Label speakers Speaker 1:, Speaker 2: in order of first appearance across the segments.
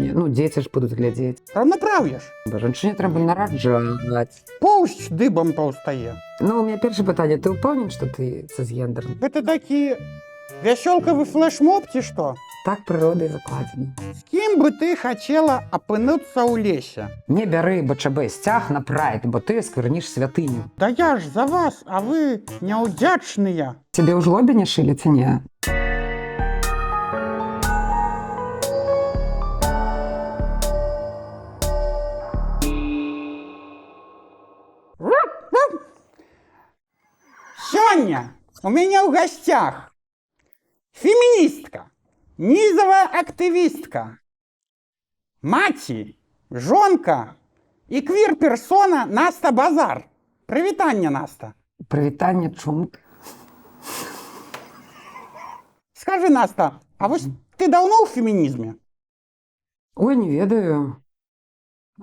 Speaker 1: Канешне, ну дзеці ж будуць глядзець.
Speaker 2: Раўнапраўе ж.
Speaker 1: Жанчыне трэба нараджаць.
Speaker 2: Поўсць дыбам паўстае.
Speaker 1: Ну, у меня першае пытанне, ты ўпэўнен, што ты цызгендерны?
Speaker 2: Гэта такі вясёлкавы флешмоб ці што?
Speaker 1: Так прыродай закладзена.
Speaker 2: З кім бы ты хацела апынуцца ў лесе?
Speaker 1: Не бяры БЧБ сцяг на прайд, бо ты скверніш святыню.
Speaker 2: Да я ж за вас, а вы няўдзячныя.
Speaker 1: Цябе ў жлобе не шылі ці не?
Speaker 2: Сёння у мяне ў гасцях феміністка, нізавая актывістка, маці, жонка і квір-персона Наста Базар. Прывітанне, Наста.
Speaker 1: Прывітанне, чому?
Speaker 2: Скажы, Наста, а вось ты даўно ў фемінізме?
Speaker 1: Ой, не ведаю.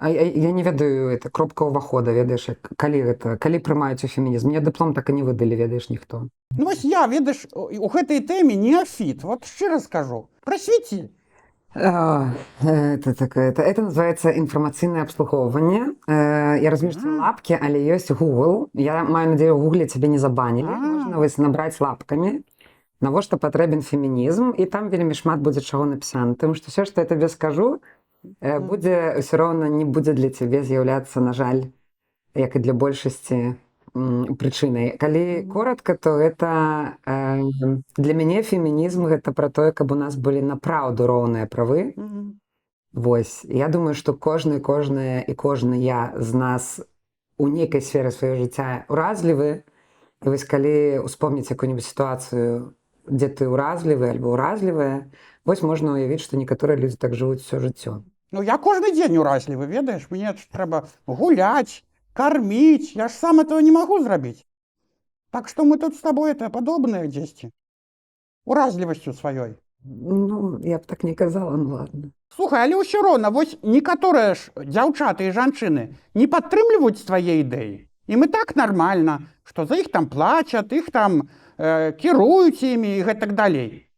Speaker 1: Я не ведаю, это кропка ўвахода, ведаеш, калі прымаюць у фемінізм. Мне дыплом так і не выдалі, ведаеш, ніхто.
Speaker 2: Ну вось я, ведаеш, у гэтай тэме неафіт, вот шчыра скажу. Прасвеці.
Speaker 1: Это называется информационное обслуговывание. Я размещаю лапки, але есть Google. Я маю надею, в Google тебе не забанили. Можно вось набрать лапками, навошта патрэбен фемінізм, і там вельмі шмат будзе чаго напісана. Тому што все, што я табе скажу, будзе ўсё роўна не будзе для цябе з'яўляцца, на жаль, як і для большасці прычынай. Калі коротка, то гэта для мяне фемінізм гэта пра тое, каб у нас былі напраўду роўныя правы. Вось. Я думаю, што кожная і кожная з нас у нейкай сферы сваёй жыцця уразлівы. І вось калі успомніць якую-нибудь сітуацыю, дзе ты уразлівы альбо уразлівая, вось можна ўявіць, што некаторыя людзі так жывуць усё жыццё.
Speaker 2: Ну я кожны дзень уразлівы, ведаеш, мне трэба гуляць, карміць, я ж сам этого не магу зрабіць. Так што мы тут з табой это падобныя дзесьці. Уразлівасцю сваёй.
Speaker 1: Ну, я б так не казала, ну ладно.
Speaker 2: Слухай, але ўсё роўна, вось некаторыя ж дзяўчаты і жанчыны не падтрымліваюць твае ідэі. Ім і так нармальна, што за іх там плацяць, іх там кіруюць імі і гэтак далей.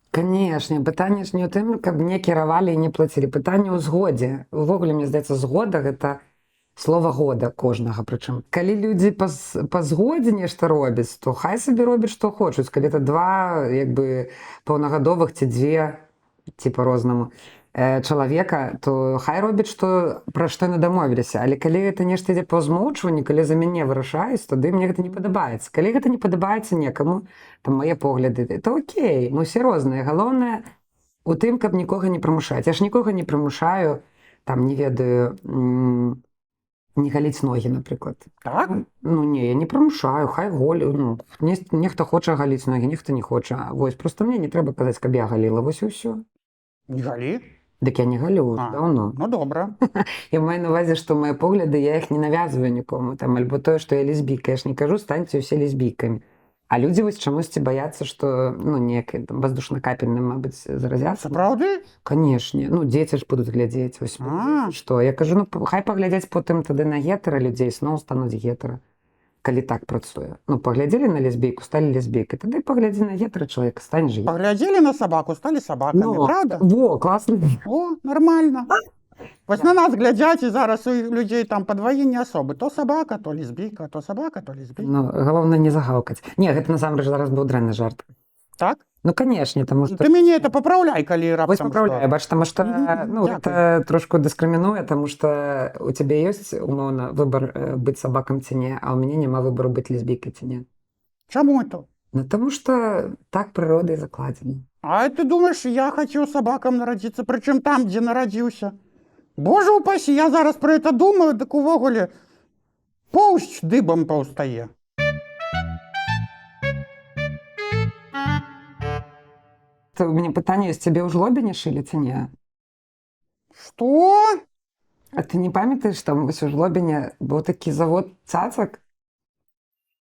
Speaker 1: Канешне, пытанне ж не ў тым, каб не кіравалі і не плацілі. Пытанне ў згодзе. Увогуле, мне здаецца, згода гэта слова года кожнага. Прычым, калі людзі па згодзе нешта робяць, то хай сабе робяць, што хочуць. Калі это два, як бы, паўнагадовых ці дзве, ці па-рознаму, чалавека, то хай робяць, пра што яны дамовіліся. Але калі гэта нешта ідзе па змоўчванню, калі за мяне вырашаюць, тады мне гэта не падабаецца. Калі гэта не падабаецца некаму, там мае погляды, то окей, мы ўсе розныя. Галоўнае у тым, каб нікога не прымушаць. Я ж нікога не прымушаю, там, не ведаю, не галіць ногі, напрыклад.
Speaker 2: Так?
Speaker 1: Ну не, я не прымушаю, хай голю. Ну, нехта хоча галіць ногі, нехта не хоча. Вось, проста мне не трэба казаць, каб я галіла. Вось і ўсё.
Speaker 2: Не галі?
Speaker 1: Дык я не галю, даўно.
Speaker 2: Ну добра.
Speaker 1: Я маю на увазе, што мае погляды, я іх не навязваю нікому. Там, альбо тое, што я лесбійка. Я ж не кажу, станьце ўсе лесбійкамі. А людзі вось чамусьці баяцца, што, ну, некае воздушна-капельным, мабыць, заразяцца.
Speaker 2: Сапраўды?
Speaker 1: Канешне. Ну, дзеці ж будуць глядзець. Вось, што? Я кажу, ну, хай паглядзяць потым тады на гетара людзей, зноў стануць гетара. Калі так працуе. Ну, паглядзелі на лесбійку, сталі лесбійкай. Тады паглядзі на гетара чалавека, стань жыць.
Speaker 2: Паглядзелі на сабаку, сталі сабакамі, правда?
Speaker 1: Во, класна.
Speaker 2: О, нормально. Вось на нас глядзяць, і зараз у людзей там падваенне асобы. То сабака, то лесбійка, то сабака, то лесбійка.
Speaker 1: Ну, галоўнае не загаўкаць. Не, гэта насамрэч зараз быў дрэнны жарт.
Speaker 2: Так?
Speaker 1: Ну, канешне, таму што...
Speaker 2: Ты мяне это папраўляй, калі раптам
Speaker 1: Вось папраўляю, бач, таму што, ну, гэта трошку дыскрымінуе, таму што у цябе ёсць, умоўна, выбар быць сабакам ці не, а ў мяне няма выбару быць лесбійкай ці не.
Speaker 2: Чаму это?
Speaker 1: Ну, таму што так прыродай закладзена.
Speaker 2: А ты думаеш, я хацеў сабакам нарадзіцца, прычым там, дзе нарадзіўся? Божа упасі, я зараз пра это думаю, дык увогуле поўсць дыбам паўстае.
Speaker 1: У мяне пытанне ёсць, цябе ў жлобе не шылі ці не?
Speaker 2: Што?
Speaker 1: А ты не памятаеш, там вось у жлобіне быў такі завод цацак?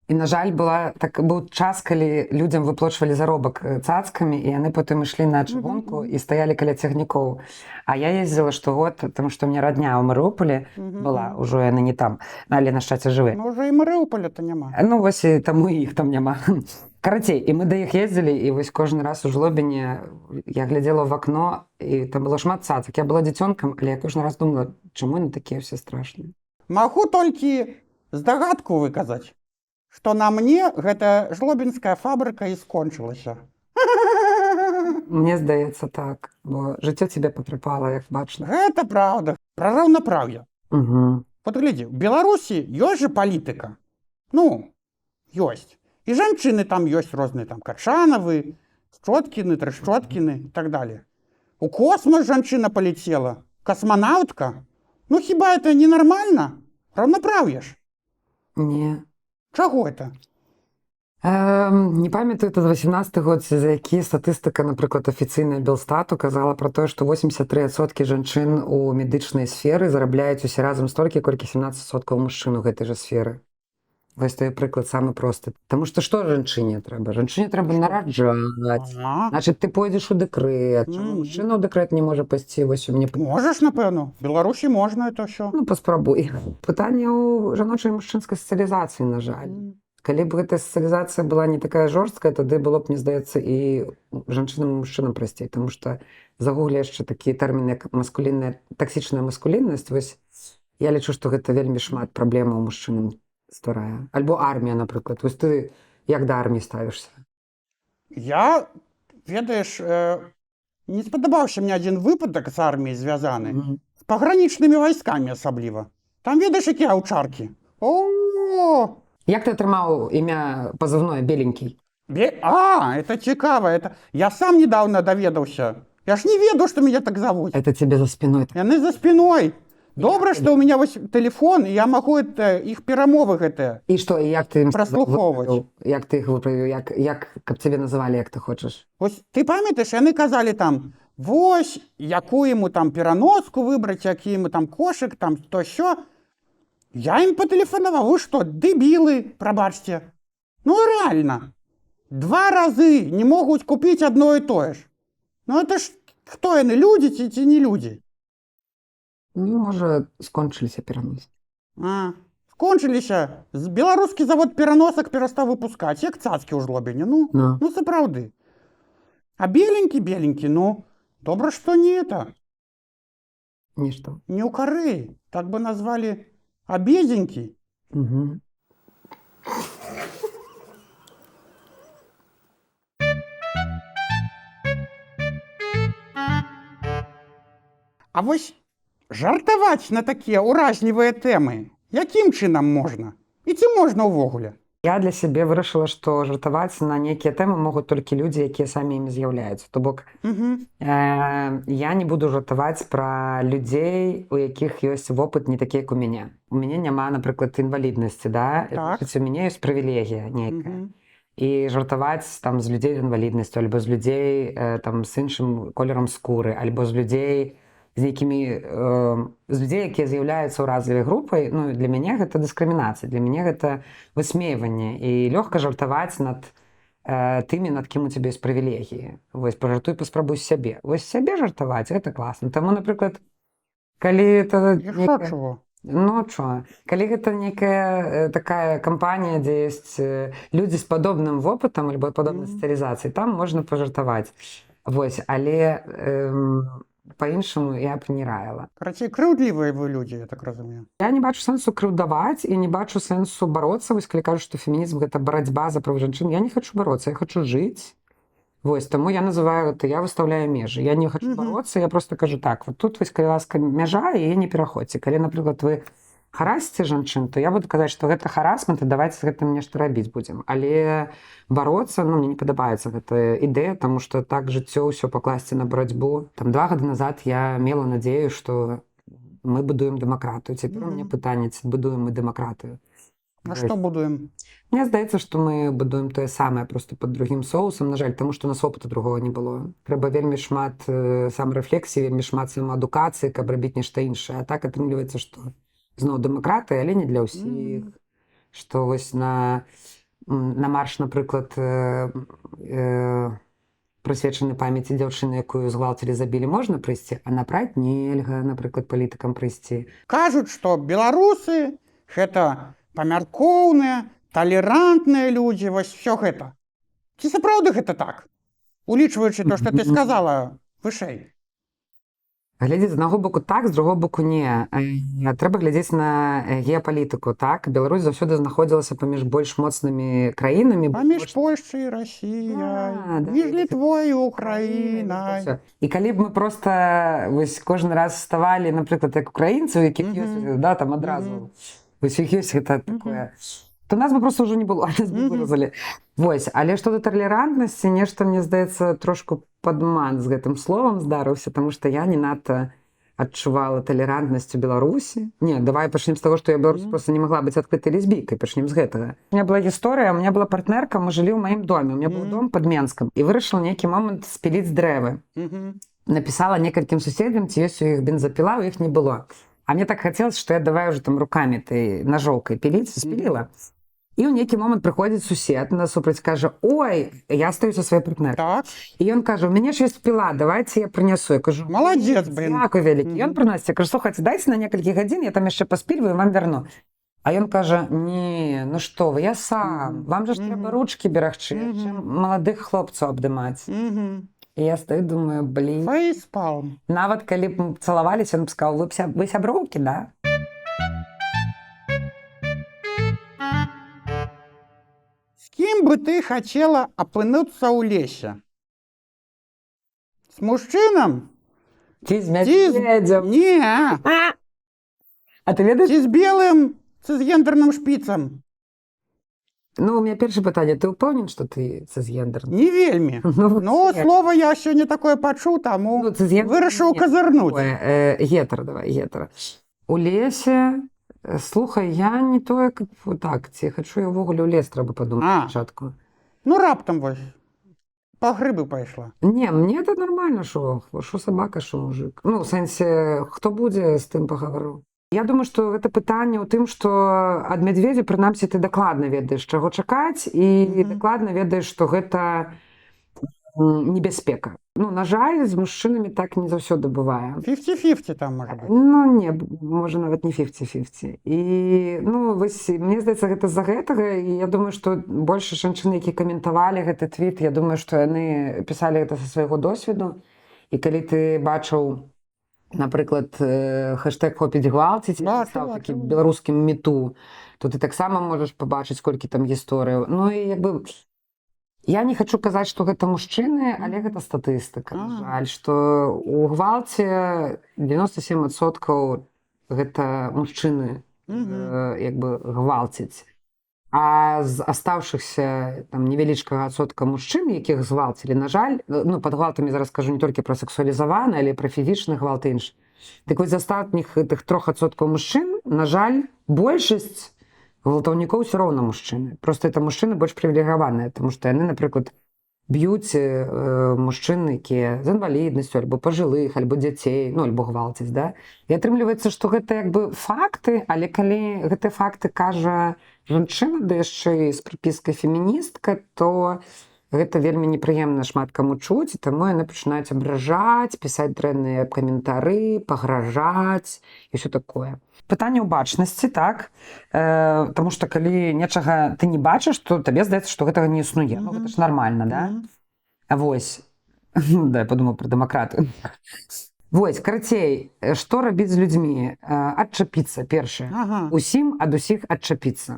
Speaker 1: І, на жаль, быў час, калі людзям выплачвалі заробак цацкамі, і яны потым ішлі на чыгунку і стаялі каля цягнікоў. А я ездзіла штогод, таму што ў мяне радня ў Марыуполі была, ужо яны не там, але на шчасце жывыя.
Speaker 2: Ну, ўжо і Марыуполя-то няма.
Speaker 1: Ну, вось і таму іх там няма. Карацей, і мы да іх ездзілі, і вось кожны раз у Жлобіне я глядзела ў акно, і там было шмат цацак. Я была дзіцёнкам, але я кожны раз думала, чаму яны такія ўсе страшныя.
Speaker 2: Магу толькі здагадку выказаць, што на мне гэта жлобінская фабрыка і скончылася.
Speaker 1: Мне здаецца так, бо жыццё цябе патрапала, як бачна.
Speaker 2: Гэта праўда, пра раўнапраўе.
Speaker 1: Угу.
Speaker 2: Вот глядзі, у Беларусі ёсць жа палітыка. Ну, ёсць. І жанчыны там ёсць розныя, там Качанавы, Шчоткіны, Трышчоткіны і так далее. У космос жанчына полетела, космонавтка. Ну хіба это ненормально? Раўнапраўе ж.
Speaker 1: Не.
Speaker 2: Чаго это?
Speaker 1: Не памятаю, это 18 год, за які статыстыка, напрыклад, афіцыйная Белстату казала пра тое, што 83% жанчын у медычнай сферы зарабляюць усе разам столькі, колькі 17% мужчын у гэтай жа сферы. Вось той прыклад самы просты. Таму што жанчыне трэба? Жанчыне трэба нараджаць. Значыць, ты пойдзеш у дэкрэт. Чаму мужчына ў дэкрэт не можа пайсці? Вось у мне...
Speaker 2: Можаш, напэўна. В Беларусі можна это ўсё.
Speaker 1: Ну, паспрабуй. Пытанне ў жаночай і мужчынскай сацыялізацыі, на жаль. Калі б гэтая сацыялізацыя была не такая жорсткая, тады было б, мне здаецца, і жанчынам і мужчынам прасцей. Таму што загуглі яшчэ такія тэрміны, як маскулінная, таксічная маскуліннасць. Вось я лічу, што гэта вельмі шмат праблемаў мужчынам стварае. Альбо армія, напрыклад. Вось ты як да арміі ставішся?
Speaker 2: Я, ведаеш, не спадабаўся мне адзін выпадак з арміяй звязаны. З пагранічнымі вайскамі асабліва. Там, ведаеш, якія аўчаркі. О!
Speaker 1: Як ты атрымаў імя пазыўное «Беленький»?
Speaker 2: Это цікава. Это... Я сам недавно даведаўся. Я ж не ведаў, што меня так зовут.
Speaker 1: Это тебе за спиной.
Speaker 2: Яны за спиной. Добра, што ў меня вось тэлефон, і я магу іх перамовы гэтыя.
Speaker 1: І што, і як ты ім
Speaker 2: праслухоўваць?
Speaker 1: Як ты іх выправіў? Каб цябе называлі, як ты хочаш?
Speaker 2: Вось ты памятаеш, яны казалі там, вось, якую яму там пераноску выбраць, які яму там кошык, там то сё. Я ім патэлефанаваў, вы што, дэбілы, прабачце. Ну рэальна. 2 разы не могуць купіць адно і тое ж. Ну это ж, хто яны, людзі ці не людзі?
Speaker 1: Ну, можа, скончыліся пераносы.
Speaker 2: Скончыліся. Беларускі завод пераносак перастаў выпускаць, як цацкі ў Жлобіне. Ну сапраўды. А беленькі, ну, добра, што не это.
Speaker 1: Нішто.
Speaker 2: Не ў Карэі. Так бы назвалі абедзенькі.
Speaker 1: Угу.
Speaker 2: А вось жартаваць на такія ўразлівыя тэмы якім чынам можна? І ці можна ўвогуле?
Speaker 1: Я для сябе вырашыла, што жартаваць на нейкія тэмы могуць толькі людзі, якія самі імі з'яўляюцца. То бок, я не буду жартаваць пра людзей, у якіх ёсць вопыт не такі, як у мяне. У мяне няма, напрыклад, інваліднасці, да?
Speaker 2: Так.
Speaker 1: У мяне ёсць прывілегія нейкая. І жартаваць там з людзей з інваліднасцю, альбо з людзей там з іншым колерам скуры, альбо з людзей, з людзей, якія з'яўляюцца ўразлівай групай, ну, для мяне гэта дыскрымінацыя, для мяне гэта высмейванне. І лёгка жартаваць над тымі, над кім у цябе ёсць прывілегіі. Вось, пажартуй, паспрабуй сябе. Вось сябе жартаваць, гэта класна. Таму, напрыклад, калі это... Ну, чо? Калі гэта нейкая такая кампанія, дзе ёсць людзі з падобным вопытам альбо падобнай сацыялізацыяй, там можна пажартаваць. Вось, але... Па-іншаму я б не раіла.
Speaker 2: Карацей, крыўдлівыя вы людзі, я так разумею.
Speaker 1: Я не бачу сэнсу крыўдаваць і не бачу сэнсу бароцца. Вось калі кажуць, што фемінізм гэта барацьба за правы жанчын, я не хачу бароцца, я хачу жыць. Вось, таму я называю гэта, я выстаўляю межы. Я не хачу бароцца, я просто кажу так, вот тут вось, калі ласка, мяжа, і не пераходзьце. Калі, напрыклад, вы харасіце жанчын, то я буду казаць, што гэта харасмент, і давайце з гэтым нешта рабіць будзем. Але бароцца, ну, мне не падабаецца гэтая ідэя, таму што так жыццё ўсё пакласці на барацьбу. Там 2 гады назад я мела надзею, што мы будуем дэмакратыю. Цяпер у мяне пытанне, ці будуем мы дэмакратыю.
Speaker 2: А што будуем?
Speaker 1: Мне здаецца, што мы будуем тое самае, проста пад другім соусам, на жаль, таму што у нас опыту другога не было. Трэба вельмі шмат самарэфлексіі, вельмі шмат самаадукацыі, каб рабіць нешта іншае. А так атрымліваецца, што зноў дэмакратыя, але не для ўсіх. Што вось на марш, напрыклад, прысвечаны памяці дзяўчыны, якую згвалцілі, забілі, можна прыйсці, а на прайд нельга, напрыклад, палітыкам прыйсці.
Speaker 2: Кажуць, што беларусы гэта памяркоўныя, талерантныя людзі, вось всё гэта. Ці сапраўды гэта так? Улічваючы то, што ты сказала вышэй.
Speaker 1: Глядзець з аднаго боку так, з другого боку не. Трэба глядзець на геапалітыку, так? Беларусь заўсёды знаходзілася паміж больш моцнымі краінамі.
Speaker 2: Паміж Польшчай і Расіяй, між Літвой і Украінай.
Speaker 1: І калі б мы проста вось кожны раз ставалі, напрыклад, як украінцы, у якіх ёсць, да, там адразу, вось у іх ёсць гэта такое, то нас бы просто ўжо не было, нас бы выразалі. Вось, але што да талерантнасці, нешта, мне здаецца, трошку падман з гэтым словам здарыўся, таму што я не надта адчувала талерантнасць у Беларусі. Не, давай пачнем з таго, што я Беларусь просто не магла быць адкрытай лесбійкай, пачнем з гэтага. У меня была гісторыя, у меня была партнерка, мы жылі ў маім доме, у меня быў дом пад Менскам, і вырашыла нейкі момант спіліць дрэвы. Напісала некалькім суседзям, ці ёсць у іх бензапіла, у іх не было. А мне так хацелася, што я давай уже там рукамі ты ножоўкай піліць, спіліла. І ў нейкі момант прыходзіць сусед насупраць, кажа: ой, я стаю са сваёй партнеркай.
Speaker 2: Так.
Speaker 1: І ён кажа: у мяне ж ёсць піла, давайте я прынясу. Я кажу:
Speaker 2: Маладзец, блин.
Speaker 1: Дзякуй вялікі. Ён прыносіць, я кажу: слухайце, дайце на некалькі гадзін, я там яшчэ паспільваю, вам вярну. А ён кажа: не, ну што вы, я сам, вам же ж трэба ручкі берагчы, чым маладых хлопцаў абдымаць. І я стаю, думаю, блин.
Speaker 2: Фейспалм.
Speaker 1: Нават калі б цалаваліся, ён б сказаў: вы сяброўкі, да?
Speaker 2: С кем бы ты хотела апынуцца ў лесе? С мужчынам?
Speaker 1: Ці з мядзведзем?
Speaker 2: Не.
Speaker 1: А ты ведаеш?
Speaker 2: Ці з белым цисгендерным шпіцам?
Speaker 1: Ну, у меня першае пытанне. Ты ўпэўнен, што ты цисгендерны?
Speaker 2: Не вельмі. Ну, слова я сёння такое пачуў, таму вырашыў казырнуць.
Speaker 1: Гетера, давай, гетера. У лесе, слухай, я не тое, как так, ці хачу я ўвогуле ў лес, трэба падумаць спачатку.
Speaker 2: Ну, раптам вось. Па грыбы пайшла.
Speaker 1: Не, мне это нормально, шо сабака, шо мужик. Ну, в сэнсе, хто будзе, з тым пагавару. Я думаю, што гэта пытанне ў тым, што ад мядзведзя, прынамсі, ты дакладна ведаеш, чаго чакаць, і дакладна ведаеш, што гэта небяспека. Ну, на жаль, з мужчынамі так не заўсёды бывае.
Speaker 2: 50-50 там, можа быць.
Speaker 1: Ну, не, можа, нават не 50-50. І, ну, вось, мне здаецца, гэта з-за гэтага, і я думаю, што больш жанчыны, якія каментавалі гэты твіт, я думаю, што яны пісалі гэта са свайго досведу, і калі ты бачыў, напрыклад, хэштэг «Хопіць гвалціць», стаў такім беларускім мету, то ты таксама можаш пабачыць, колькі там гісторыяў. Ну, і як бы... Я не хочу казаць, што гэта мужчыны, але гэта статыстыка. Жаль, што у гвалце 97% гэта мужчыны як бы гвалцяць. А з астаўшыхся там невялічкага адсотка мужчын, якіх згвалцілі, на жаль, ну, пад гвалтамі зараз кажу не толькі пра сексуалізаваны, але пра фізічны гвалт і іншы. Так вось з астатніх тых 3% мужчын, на жаль, большасць гвалтаўнікоў ўсё роўна мужчыны. Проста это мужчыны больш прывілегаваныя, таму што яны, напрыклад, б'юць мужчын, якія з інваліднасцю, альбо пажылых, альбо дзяцей, ну, альбо гвалцяць, да? І атрымліваецца, што гэта як бы факты, але калі гэтыя факты кажа жанчына, да яшчэ і з прыпіскай феміністка, то гэта вельмі непрыемна шмат каму чуць, і таму яны пачынаюць абражаць, пісаць дрэнныя каментары, пагражаць і ўсё такое. Пытанне ў бачнасці, так? Таму што калі нечага ты не бачыш, то табе здаецца, што гэтага не існуе. Ну, гэта ж нармальна, да? Вось. Да, я падумаў пра дэмакратыю. Вось, карацей, што рабіць з людзьмі? Адчапіцца, першае. Усім ад усіх адчапіцца.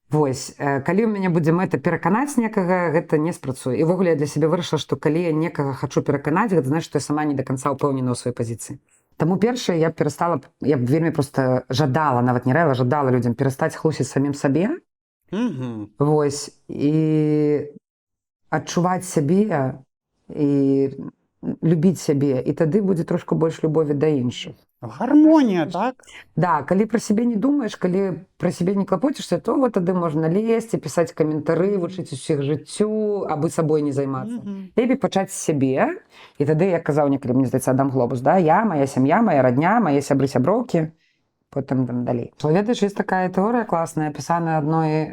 Speaker 1: Вось, калі ў мяне будзе мэта пераканаць некага, гэта не спрацуе. І ввогуле я для сябе вырашыла, што калі я некага хачу пераканаць, гэта значыць, што я сама не да канца ўпэўнена ў сваёй пазіцыі. Таму першае, я перастала, я вельмі проста жадала, нават не рэла, жадала людзям перастаць хлусіць самім сабе. Вось, і адчуваць сябе, і любіць сябе, і тады будзе трошку больш любові да іншых.
Speaker 2: Гармонія, так?
Speaker 1: Да, калі пра сябе не думаеш, калі пра сябе не клапоцішся, то вот тады можна лезці, пісаць каментары, вучыць усіх жыццю, абы сабой не займацца. Лепей пачаць з сябе, і тады, як казаў некалі, мне здаецца, Адам Глобус, да, я, моя сям'я, моя радня, мае сябры-сяброўкі, потым там далей. Ведаеш, ёсць такая тэорыя класная, апісаная адной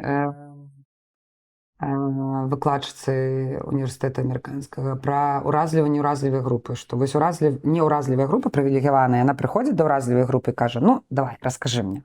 Speaker 1: выкладчыцы універсітэта амерыканскага пра ўразлівыя неўразлівыя групы, што вось неўразлівая група прывілегаваная, яна прыходзіць да ўразлівай групы і кажа: ну, давай, раскажы мне.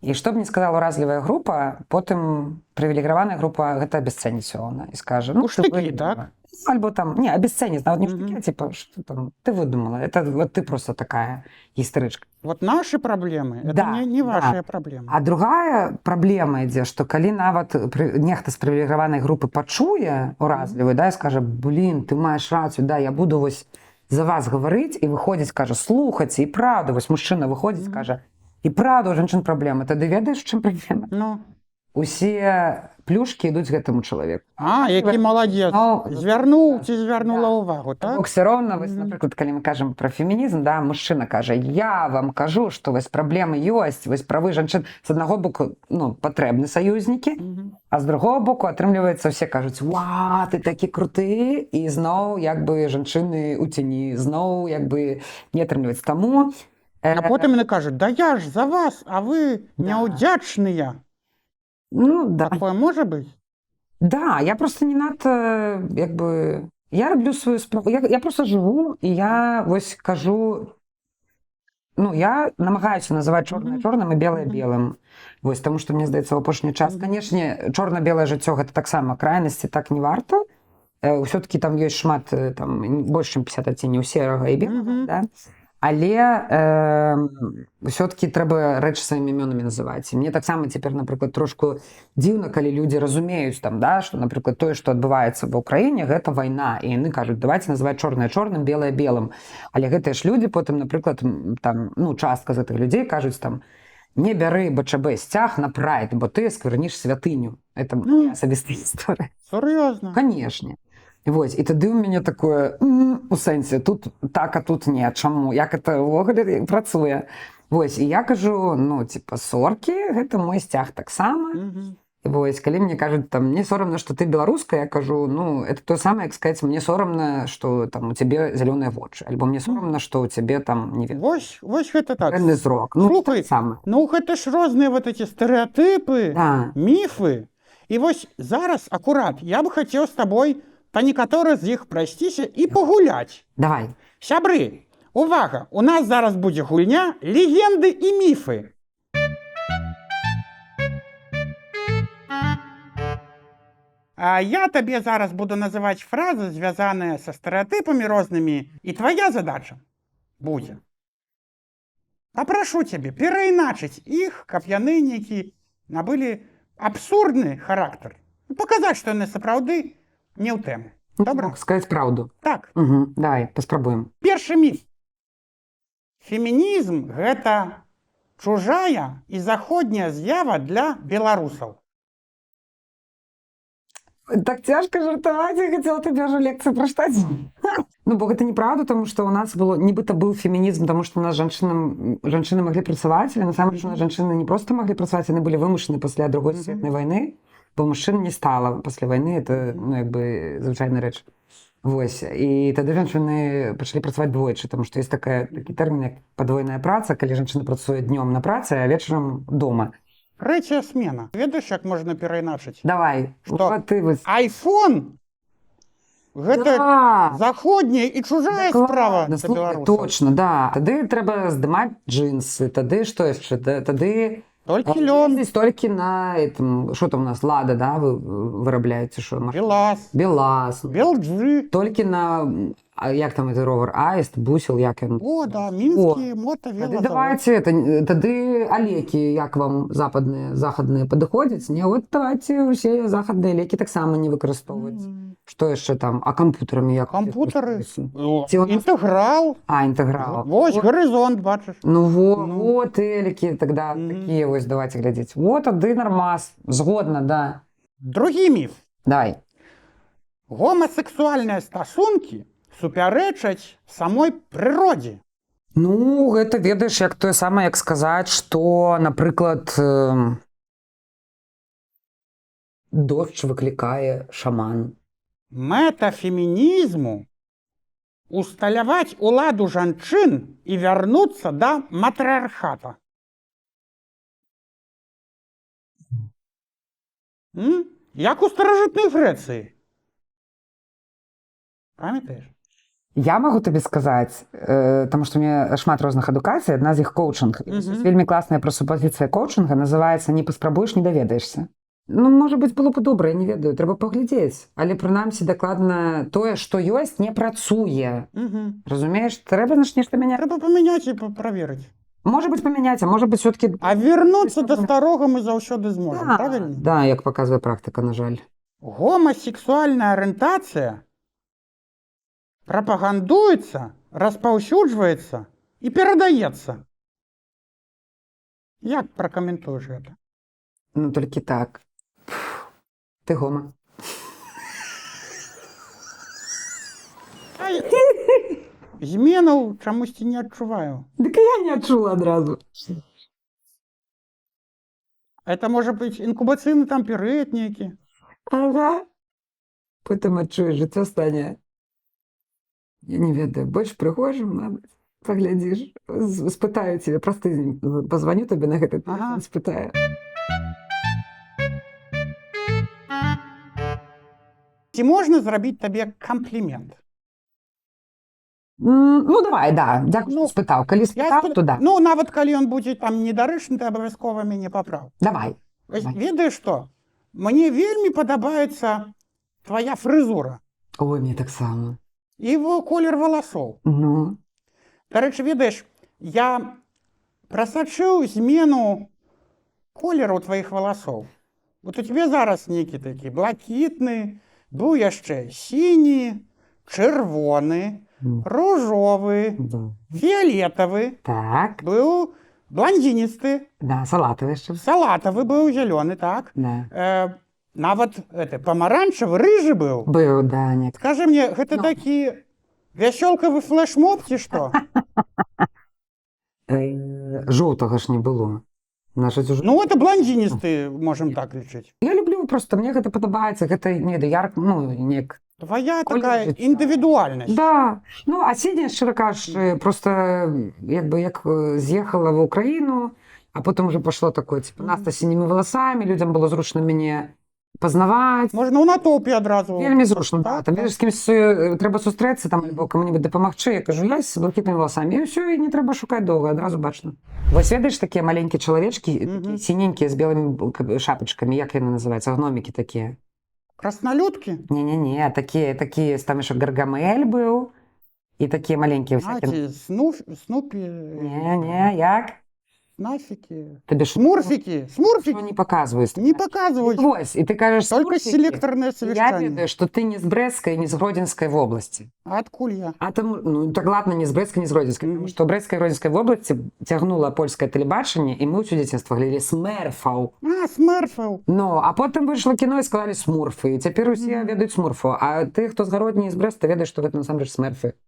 Speaker 1: І што б не сказала ўразлівая група, потым прывілегіраваная група гэта абясцэніць усё роўна і скажа, ну,
Speaker 2: Штыкі,
Speaker 1: ты выдумала.
Speaker 2: так?
Speaker 1: Альбо там, не, абясцэніць, нават не
Speaker 2: Мгм.
Speaker 1: штыкі, а типа, што там, ты выдумала, это вот ты просто такая гістэрычка.
Speaker 2: Вот наши проблемы, это
Speaker 1: Да,
Speaker 2: не
Speaker 1: да.
Speaker 2: ваши проблемы.
Speaker 1: А другая праблема ідзе, што калі нават нехта з прывілегіраванай групы пачуе уразлівы, да, і скажа, блин, ты маеш рацыю, да, я буду вось за вас гаварыць, і выходзіць, кажа, слухайце, і правда, вось мужчына выходзіць, кажа, і правда, у жанчын праблема, тады ведаеш, у чым праблема?
Speaker 2: Ну,
Speaker 1: Усе плюшкі ідуць гэтаму чалавеку.
Speaker 2: які молодец.
Speaker 1: Ну,
Speaker 2: Звярнуў ці звярнула ўвагу, так?
Speaker 1: Бо все роўна, вось, напрыклад, калі мы кажам пра фемінізм, да, мужчына кажа, я вам кажу, што вось праблемы ёсць, вось правы жанчын з аднаго боку, ну, патрэбны саюзнікі, а з другого боку атрымліваецца ўсе кажуць, ва, ты такі круты, і зноў як бы жанчыны ў цені, зноў як бы не атрымліваецца. Таму
Speaker 2: А потым яны кажуць, да я ж за вас, а вы
Speaker 1: Да.
Speaker 2: няўдзячныя.
Speaker 1: ну да.
Speaker 2: Такое можа быць?
Speaker 1: Да, я просто не надто, як бы, я роблю свою справу, я просто живу, і я вось кажу, ну, я намагаюся называць чорнае чорным і белае белым. Вось, тому што мне здаецца, у апошні час, канешне, чорна-белае жыццё гэта таксама крайнасці, так не варта. Ўсё-такі там ёсць шмат, там, больш чым 50 адценняў серага і белага, да? Але ўсё-такі трэба рэчы сваімі імёнамі называць. І мне таксама цяпер, напрыклад, трошку дзіўна, калі людзі разумеюць, там, да, што, напрыклад, тое, што адбываецца ва ўкраіне, гэта вайна. І яны кажуць, давайте называць чорнае чорным, белае белым. Але гэтыя ж людзі потым, напрыклад, там, ну, частка з гэтых людзей кажуць, там, не бяры БЧБ сцяг на прайд, бо ты скверніш святыню. Это моя асабістая гісторыя.
Speaker 2: Сур'ёзна.
Speaker 1: Канешне. Вось, і тады ў мяне такое, у сэнсе, тут так, а тут не, чаму, як это ўвогуле працуе. Вось, і я кажу, ну, типа, соркі, гэта мой сцяг таксама. Вось, калі мне кажуць, там, мне сорамна, што ты беларуская, я кажу, ну, это то самае, як сказаць, мне сорамна, што там у цябе зялёныя вочы, альбо мне сорамна, што у цябе там, не ведаю,
Speaker 2: Вось гэта так.
Speaker 1: дрэнны зрок. Ну,
Speaker 2: Слухай,
Speaker 1: таксама.
Speaker 2: ну гэта ж розныя вот эти стэрэатыпы,
Speaker 1: Да.
Speaker 2: міфы. І вось зараз акурат я бы хацеў з табой па некаторых з іх прайсціся і пагуляць.
Speaker 1: Давай.
Speaker 2: Сябры, увага, у нас зараз будзе гульня легенды і міфы. А я табе зараз буду называць фразы, звязаныя са стэрэатыпамі рознымі, і твоя задача будзе. Папрашу цябе перайначыць іх, каб яны нейкі набылі абсурдны характар. Паказаць, што яны сапраўды не ў тэму. Добра?
Speaker 1: Мог сказаць праўду.
Speaker 2: Так.
Speaker 1: Давай, паспрабуем.
Speaker 2: Першы міф. Фемінізм – гэта чужая і заходняя з'ява для беларусаў.
Speaker 1: Так цяжка жартаваць, я хацела табе ўжо лекцыю прачытаць. Ну, бо гэта неправда, тому што у нас было, нібыта быў фемінізм, тому што у нас жанчыны маглі працаваць, але насамрэч у нас жанчыны не проста маглі працаваць, яны былі вымушаны пасля Другой сусветнай вайны, бо мужчын не стала пасля вайны, это, ну, як бы, звычайная рэч. Вось, і тады жанчыны пачалі працаваць двойчы, тому што ёсць такі тэрмін, як падвойная праца, калі жанчына працуе днём на працы, а вечарам дома.
Speaker 2: Трэцяя смена. Ведаеш, як можна перайначыць?
Speaker 1: Давай,
Speaker 2: Што?
Speaker 1: ты вось.
Speaker 2: Айфон – гэта заходняя і чужая справа для беларусаў.
Speaker 1: Точно, да. Тады трэба здымаць джинсы, тады што яшчэ? Тады
Speaker 2: Толькі лён.
Speaker 1: Толькі на этом, што там у нас, Лада, да, вы вырабляеце, што?
Speaker 2: Белаз.
Speaker 1: Белаз.
Speaker 2: Белджы.
Speaker 1: Толькі на, як там это ровер, Аист, Бусел, як ён?
Speaker 2: О, да, мінскі мотавелазавод.
Speaker 1: Давайте, тады алекі, як вам захадныя падыходзяць? Не, от давайте усе захадныя лекі таксама не выкарыстоўваць. Што яшчэ там? А кампутарамі як?
Speaker 2: Кампутары. Інтэграл.
Speaker 1: Інтэграл.
Speaker 2: Вось, гарызонт, бачыш.
Speaker 1: Ну вот, элікі, тогда такія вось, давайте глядзець. Вот, тады нормас. Згодна, да.
Speaker 2: Другі міф.
Speaker 1: Давай.
Speaker 2: Гомасексуальныя стасункі супярэчаць самой прыродзе.
Speaker 1: Ну, гэта, ведаеш, як тое самае, як сказаць, што, напрыклад, дождж выклікае шаман.
Speaker 2: Мэта фемінізму – усталяваць уладу жанчын і вярнуцца да матрыархата. Як у старажытнай Грэцыі. Памятаеш?
Speaker 1: Я магу табе сказаць, таму што у мяне шмат розных адукацый, адна з іх коучынг. Вельмі класная прасупазіцыя коучынга называецца «Не паспрабуеш, не даведаешся». Ну, можа быць, было б добра, я не ведаю, трэба паглядзець. Але прынамсі дакладна тое, што ёсць, не працуе. Разумееш, трэба нешта мяняць.
Speaker 2: Трэба памяняць і праверыць.
Speaker 1: Можа быць, памяняць, а можа быць, все-таки...
Speaker 2: А вернуцца да старога мы заўсёды зможам, правильно?
Speaker 1: Да, як паказвае практыка, на жаль.
Speaker 2: Гомасексуальная арыентацыя прапагандуецца, распаўсюджваецца і перадаецца. Як пракаментуеш гэта?
Speaker 1: Ну, толькі так. Ты гома.
Speaker 2: Зменаў чамусьці не адчуваю.
Speaker 1: Дык я не адчула адразу.
Speaker 2: Это можа быць інкубацыйны там перыяд нейкі.
Speaker 1: Ага. Потым адчуеш, жыццё стане. Я не ведаю, больш прыгожым, мабыць. Паглядзіш, спытаю тебе, проста позвоню табе на гэты тэлефон, спытаю.
Speaker 2: Ці можна зрабіць табе камплімент?
Speaker 1: Ну, давай, да. Дзякую, што спытаў. Калі спытаў, то да.
Speaker 2: Ну, нават калі ён будзе там недарэчны, ты абавязкова мяне папраў.
Speaker 1: Давай.
Speaker 2: Ведаеш што? Мне вельмі падабаецца твая фрызура.
Speaker 1: Ой, мне таксама.
Speaker 2: І колер валасоў.
Speaker 1: Ну.
Speaker 2: Дарэчы, ведаеш, я прасачыў змену колеру тваіх валасоў. Вот у тебе зараз нейкі такі блакітны, быў яшчэ сіні, чырвоны, ружовы, фіялетавы.
Speaker 1: Так.
Speaker 2: Быў бландзіністы.
Speaker 1: Да, салатавы яшчэ.
Speaker 2: Салатавы быў, зялёны, так.
Speaker 1: Да.
Speaker 2: Нават памаранчавы, рыжы быў.
Speaker 1: Быў, да, не.
Speaker 2: Скажы мне, гэта такі вясёлкавы флешмоб ці што?
Speaker 1: Жоўтага ж не было.
Speaker 2: Ну, это бландзіністы, можам так лічыць.
Speaker 1: Я люблю, просто мне гэта падабаецца, гэта не ярк, ну, нек.
Speaker 2: Твоя такая індывідуальнасць.
Speaker 1: Да. Ну, а сіня, шчыра кажучы, просто як з'ехала в Украіну, а потом уже пошло такое, типа, нас с синими волосами, людям было зручно мяне пазнаваць.
Speaker 2: Можна ў натоўпе адразу.
Speaker 1: Вельмі зручна, да. Там, ведаеш, з кімсь трэба сустрэцца, там, альбо каму-нибудь дапамагчы, я кажу, я з блакітнымі волосамі, і ўсё, і не трэба шукаць доўга, адразу бачна. Вось ведаеш, такія маленькія чалавечкі, такія сіненькія, з белымі шапачкамі, як яны называюцца, гномікі такія.
Speaker 2: Краснолюдкі?
Speaker 1: Не-не-не, такія, там яшчэ Гаргамель быў, і такія маленькія
Speaker 2: А,
Speaker 1: всякие.
Speaker 2: ці Снупі?
Speaker 1: Не, як?
Speaker 2: Нафікі?
Speaker 1: Смурфікі?
Speaker 2: Смурфікі?
Speaker 1: Не паказваюць.
Speaker 2: Не паказваюць.
Speaker 1: Вось, і ты кажаш,
Speaker 2: Только
Speaker 1: смурфікі.
Speaker 2: селекторнае
Speaker 1: Я
Speaker 2: совещание.
Speaker 1: ведаю, што ты не з Брэсцкай, не з Гродзенскай вобласці.
Speaker 2: А адкуль я?
Speaker 1: А там, ну, так ладно, не з Брэсцкай, не з Гродзенскай, тому што ў Брэсцкай і Гродзенскай вобласці цягнула польскае тэлебачанне, і мы ўсё дзяцінства глядзелі смэрфаў.
Speaker 2: А, смэрфаў.
Speaker 1: Ну, а потым выйшла кіно і сказалі смурфы, і цяпер усе ведаюць смурфу. А ты, хто з Гародні і з Брэста, ведаеш, што гэта насамрэч смэрфы.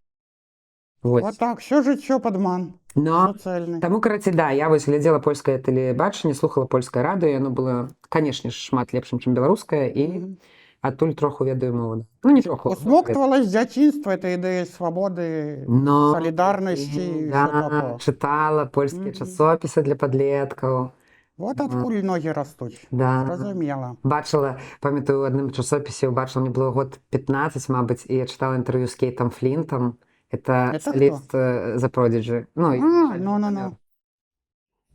Speaker 2: Вот так, все жыццё падман.
Speaker 1: Но,
Speaker 2: Социальны.
Speaker 1: таму, караці, да, я вось глядзела польскае тэлебачанне, слухала польскае радыё, яно было, канешне ж, шмат лепшым, чым беларускае, і адтуль троху ведаю мову. Ну, не троху.
Speaker 2: Усмоктвала з дзяцінства эта ідэя свабоды, салідарнасці.
Speaker 1: Да, чытала польскія часопісы для падлеткаў.
Speaker 2: Вот адкуль ногі растуць.
Speaker 1: Да.
Speaker 2: Зразумела.
Speaker 1: Бачыла, памятаю, у адным часопісе убачыла, мне было год 15, мабыць, і я чытала інтэрв'ю з Кейтам Флінтам. Это соліст The Prodigy. Ну.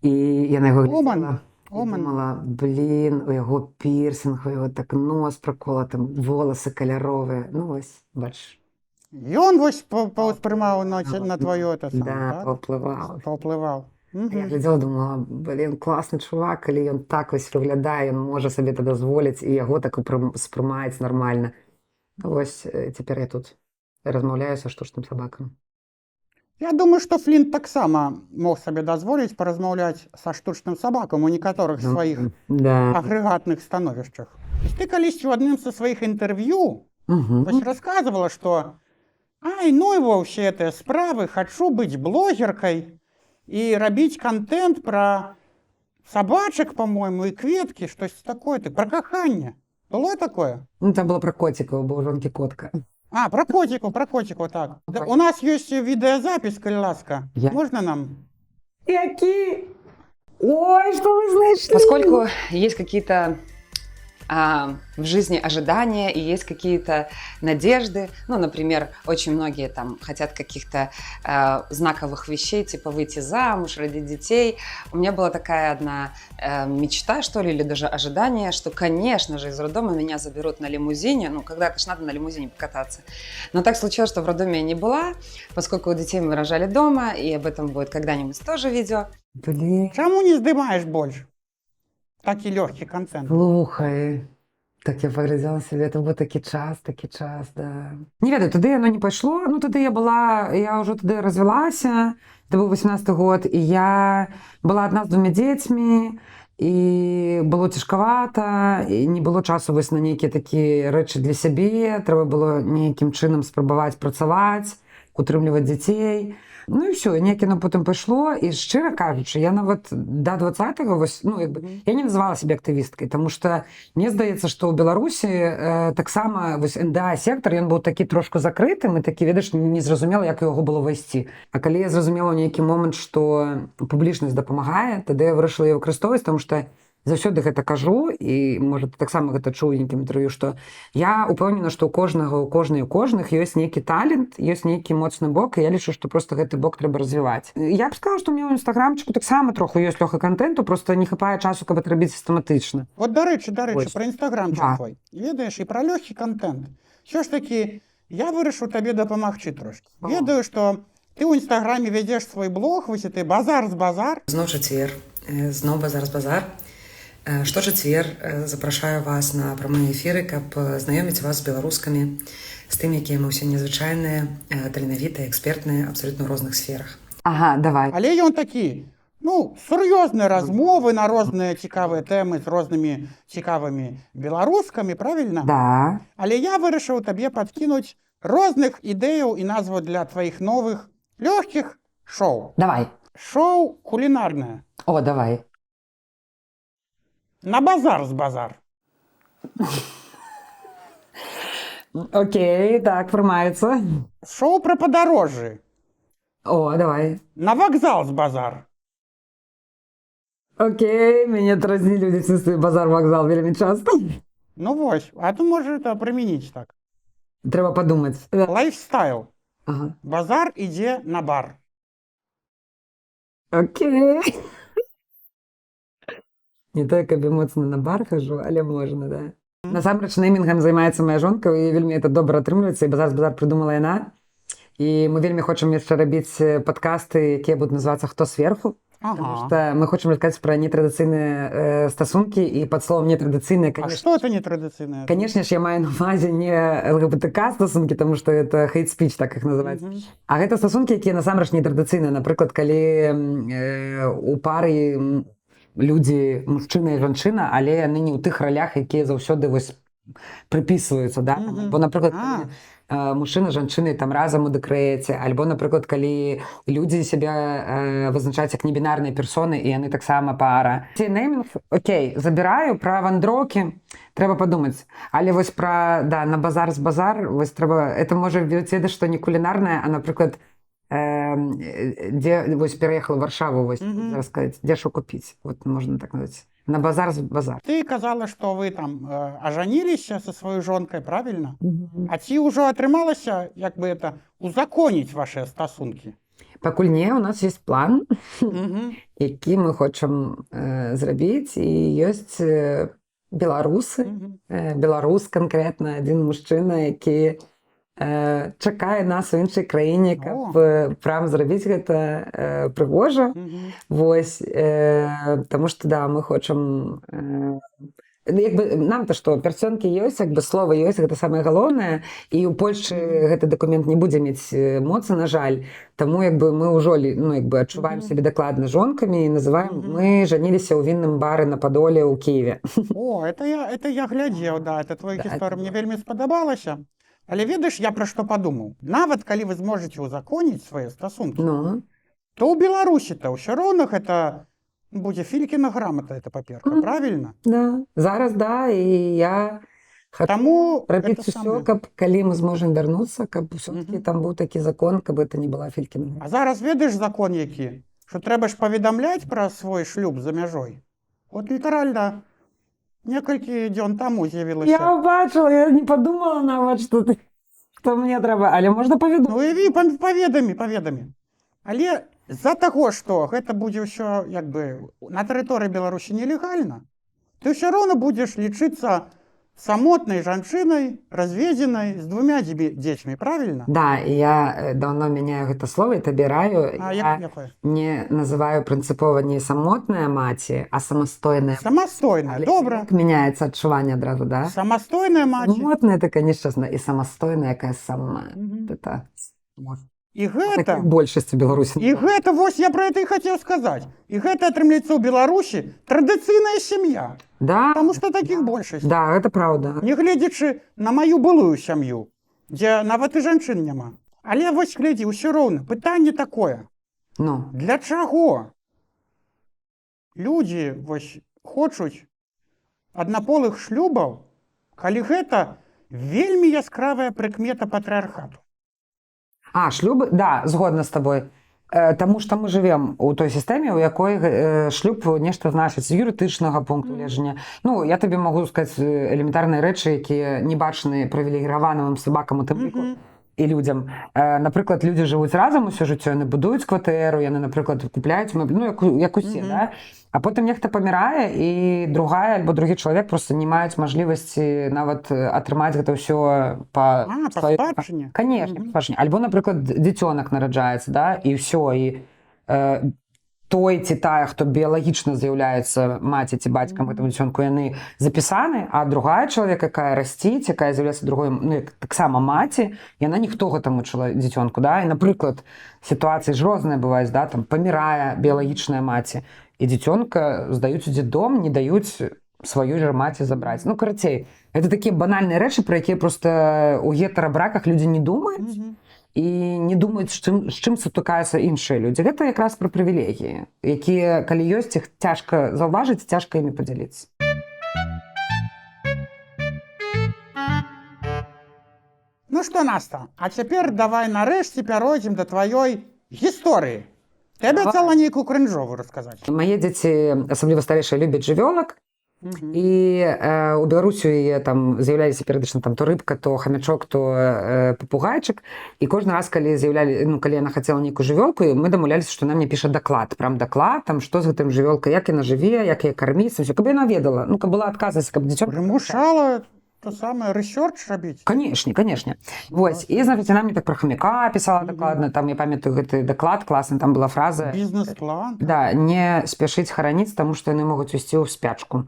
Speaker 1: І я на яго глядзела. І думала, блін, у яго пірсінг, у яго так нос проколоты, волосы каляровыя. Ну, вось, бачиш.
Speaker 2: Ён вось паўспрымаў на твоё это сам,
Speaker 1: да,
Speaker 2: так? Паўплываў.
Speaker 1: Я глядзела, думала, блін, класны чувак, калі ён так вось выглядае, ён можа сабе это дазволіць, і яго так спрымаюць нармальна. Вось, цяпер я тут размаўляю са штучным сабакам.
Speaker 2: Я думаю, што Флінт таксама мог сабе дазволіць паразмаўляць са штучным сабакам у некаторых сваіх агрэгатных становішчах. Ты калісьці ў адным са сваіх інтэрв'ю расказвала, што ай, ну і ва ўсе гэтыя справы, хачу быць блогеркай і рабіць контент пра сабачак, па-мойму, і кветкі, штось такое, пра каханне. Было такое?
Speaker 1: Ну, там было пра коцікаў, бо ў жонкі котка.
Speaker 2: А, про котиков, так. Да, у нас есть видеозапись, коль ласка. Можно нам?
Speaker 1: Какие? Ой, что вы знаете? Поскольку есть какие-то в жизни ожидания и есть какие-то надежды. Ну, например, очень многие там хотят каких-то знаковых вещей, типа выйти замуж, родить детей. У меня была такая одна мечта, что ли, или даже ожидание, что, конечно же, из роддома меня заберут на лимузине. Ну, когда-то ж надо на лимузине покататься. Но так случилось, что в роддоме я не была, поскольку у детей мы рожали дома, и об этом будет когда-нибудь тоже видео. Блін,
Speaker 2: Чему не здымаешь больше? Такий легкий контент.
Speaker 1: слухай. Так я погрызала себе, это був такий час, да. Не ведаю, туди воно не пішло. Ну, туди я вже туди розвелася, це був 18-й год, і я була одна з 2 дітьми, і було тяжковато, і не було часу ось на які такі речі для себе, треба було ніяким чином спробувати працювати, утримувати дітей. Ну і все, ніяке воно потім пішло, і щиро кажучи, я навіть до 20-го, ось, ну, якби, я не називала себе активісткою, тому що мені здається, що у Білорусі так само ось НДА-сектор, він був такий трошки закритим, і такий, видиш, не зрозуміло, як його було вести. А коли я зрозуміла в який момент, що публічність допомагає, тоді я вирішила її використовувати, тому що заўсёды гэта кажу, і, можа, ты таксама гэта чуў у нейкім інтэрв'ю, што я упэўнена, што у кожных ёсць нейкі талент, ёсць нейкі моцны бок, і я лічу, што просто гэты бок трэба развіваць. Я б сказала, што ў мяне ў інстаграмчыку таксама троху ёсць лёгка кантэнту, просто не хапае часу, каб это рабіць сістэматычна.
Speaker 2: Вот, дарэчы,
Speaker 1: Ось.
Speaker 2: пра інстаграмчик
Speaker 1: Да.
Speaker 2: твой. Ведаеш, і пра лёгкі контент. Все ж таки, я вырашыў табе дапамагчы трошки.
Speaker 1: О.
Speaker 2: Ведаю, што ты ў інстаграме вядзеш свой блог, вось ты базар з базар.
Speaker 1: Зноў чацвер, зноў базар. Што чацвер запрашаю вас на прамыя эфіры, каб знаёміць вас з беларускамі, з тым, якія мы ўсе незвычайныя, таленавітыя, экспертныя, абсалютна ў розных сферах. Ага, давай.
Speaker 2: Але ён такі, ну, сур'ёзныя размовы на розныя цікавыя тэмы з рознымі цікавымі беларускамі, правільна?
Speaker 1: Да.
Speaker 2: Але я вырашыў табе падкінуць розных ідэяў і назваў для тваіх новых лёгкіх шоу.
Speaker 1: Давай.
Speaker 2: Шоу кулінарнае.
Speaker 1: О, давай.
Speaker 2: На базар з базар.
Speaker 1: Окей, так, прымаецца.
Speaker 2: Шоу пра падарожжы.
Speaker 1: О, давай.
Speaker 2: На вакзал з базар.
Speaker 1: Окей, мяне дразні людзі чувствуюць базар-вакзал вельмі часта.
Speaker 2: Ну вось, а то можа это прымяніць так.
Speaker 1: Трэба падумаць.
Speaker 2: Лайфстайл.
Speaker 1: Ага.
Speaker 2: Базар ідзе на бар.
Speaker 1: Окей. Не так, каб моцна на бар хожу, але можна, да. Насамрэч, неймінгам займаецца моя жонка, і вельмі это добра атрымліваецца, і базар прыдумала яна. І мы вельмі хочам яшчэ рабіць падкасты, якія будуць называцца «Хто сверху?», потому что мы хочам расказаць пра нетрадыцыйныя стасункі, і пад словом нетрадыцыйныя,
Speaker 2: А
Speaker 1: конечно,
Speaker 2: што это нетрадыцыйнае?
Speaker 1: конечно ж, я маю на увазе не ЛГБТК стасункі, тому што это hate speech, так іх называць. А гэта стасункі, якія насамрэч нетрадыцыйныя. Напрыклад, калі у пары людзі, мужчына і жанчына, але яны не ў тых ралях, якія заўсёды вось прыпісваюцца, да? Бо, напрыклад, калі мужчына з жанчынай там разам у дэкрэце, альбо, напрыклад, калі людзі сябе вызначаюць як небінарныя персоны, і яны таксама пара. Ці неймінг, окей, забіраю, пра вандроўкі трэба падумаць. Але вось пра, да, на базар з базар, вось трэба, это можа ведаць, што не кулінарнае, а, напрыклад, дзе вось пераехала в Варшаву, вось, сказаць, дзе што купіць, вот можна так назваць. На базар з базар.
Speaker 2: Ты казала, што вы там ажаніліся са сваёй жонкай, правільна? А ці ўжо атрымалася, як бы это, узаконіць вашыя стасункі?
Speaker 1: Пакуль не, у нас ёсць план, які мы хочам зрабіць, і ёсць беларусы, беларус канкрэтна, адзін мужчына, які чакае нас у іншай краіне, каб прям зрабіць гэта прыгожа. Вось, таму што, да, мы хочам... Як бы, нам-то што, персонкі ёсць, як бы слова ёсць, гэта самае галоўнае, і ў Польшчы гэты дакумент не будзе мець моцы, на жаль, таму як бы мы ўжо, ну, як бы адчуваем сябе дакладна жонкамі і называем, мы жаніліся ў вінным бары на Падоле ў Кіеве.
Speaker 2: О, это я глядзеў, да, это твоя гісторыя мне вельмі спадабалася. Але ведаеш, я пра што падумаў? Нават калі вы зможаце ўзаконіць свае стасункі, то ў Беларусі-то ўсё роўна гэта будзе Филькіна грамата, эта паперка, правільна?
Speaker 1: Да, зараз, да, і я
Speaker 2: Таму
Speaker 1: рабіць усё, каб калі мы зможам вярнуцца, каб усё-такі там быў такі закон, каб это не была Филькіна.
Speaker 2: А зараз ведаеш закон які? Што трэба ж паведамляць пра свой шлюб за мяжой? От літаральна некалькі дзён таму з'явілася.
Speaker 1: Я бачила, я не подумала нават, што мне трэба, але можна паведаміць.
Speaker 2: Ну і паведамі. Але з-за таго, што гэта будзе ўсё як бы на тэрыторыі Беларусі нелегальна, ты ўсё роўна будзеш лічыцца самотнай жанчынай, разведзенай з 2 дзецьмі, правильно?
Speaker 1: Да, і я давно мяняю гэта слова і табе раю.
Speaker 2: Якое?
Speaker 1: Не называю прынцыпова не самотная маці, а самастойная.
Speaker 2: Самастойная, добра.
Speaker 1: Як мяняецца адчуванне адразу, да?
Speaker 2: Самастойная маці.
Speaker 1: Самотная такая нешчасная і самастойная, якая сама. Это
Speaker 2: І гэта
Speaker 1: большасць у Беларусі.
Speaker 2: І гэта вось я про это і хацеў сказаць. І гэта атрымліваецца ў Беларусі традыцыйная сям'я.
Speaker 1: Да.
Speaker 2: Таму што такіх большасць.
Speaker 1: Да, гэта праўда.
Speaker 2: Нягледзячы на маю былую сям'ю, дзе нават і жанчын няма. Але вось глядзі, ўсё роўна, пытанне такое.
Speaker 1: Ну.
Speaker 2: Для чаго людзі вось хочуць аднаполых шлюбаў, калі гэта вельмі яскравая прыкмета патрыархату?
Speaker 1: А, шлюбы? Да, згодна з табой. Таму што мы жывем у той сістэме, у якой шлюб нешта значыць з юрыдычнага пункту гледжання. Ну, я табе магу сказаць элементарныя рэчы, якія не бачны прывілегіраванымым сабакам у тым ліку і людзям. Напрыклад, людзі жывуць разам усё жыццё, яны будуюць кватэру, яны, напрыклад, купляюць мэблі, ну, як усе, да? А потым нехта памірае, і другая альбо другі чалавек проста не маюць мажлівасці нават атрымаць гэта ўсё па
Speaker 2: спадчыне?
Speaker 1: Канешне, па спадчыне. Альбо, напрыклад, дзіцёнак нараджаецца, да? І ўсё, і той ці тая, хто біялагічна з'яўляецца маці ці бацькам гэтаму дзіцёнку, яны запісаны, а другая чалавек, якая расціць, якая з'яўляецца другой, ну, таксама маці, яна ніхто гэтаму дзіцёнку, да? І, напрыклад, сітуацыі ж розныя бываюць, да? Там памірае біялагічная маці, і дзіцёнка здаюць у дзетдом, не даюць сваёй жа маці забраць. Ну, карацей, гэта такія банальныя рэчы, пра якія проста у гетэрабраках людзі не думаюць і не думаюць, з чым сутыкаюцца іншыя людзі. Гэта якраз пра прывілегіі, якія, калі ёсць, іх цяжка заўважыць, цяжка імі падзяліцца.
Speaker 2: Ну што, Наста, а цяпер давай нарэшце пяройдзем да тваёй гісторыі. Ты абяцала нейкую крынжову расказаць.
Speaker 1: Мае дзеці, асабліва старэйшыя, любяць жывёлак. І у Беларусі яе там з'яўляліся перыядычна там то рыбка, то хамячок, то папугайчык. І кожны раз, калі яна хацела нейкую жывёлку, мы дамаўляліся, што она мне піша даклад. Прям даклад, там, што з гэтым жывёлкай, як яна жыве, як яе карміць, усё, каб яна ведала. Ну, каб была адказнасць, каб дзіцёнка...
Speaker 2: Прымушала то самае рэсёрч рабіць?
Speaker 1: Канешне. Вось. І, значыць, яна мне так пра хамяка пісала дакладна. Там, я памятаю, гэты даклад класны, там была фраза...
Speaker 2: Бізнес-план?
Speaker 1: Да, не спяшыць хараніць, таму што яны могуць ісці ў спячку.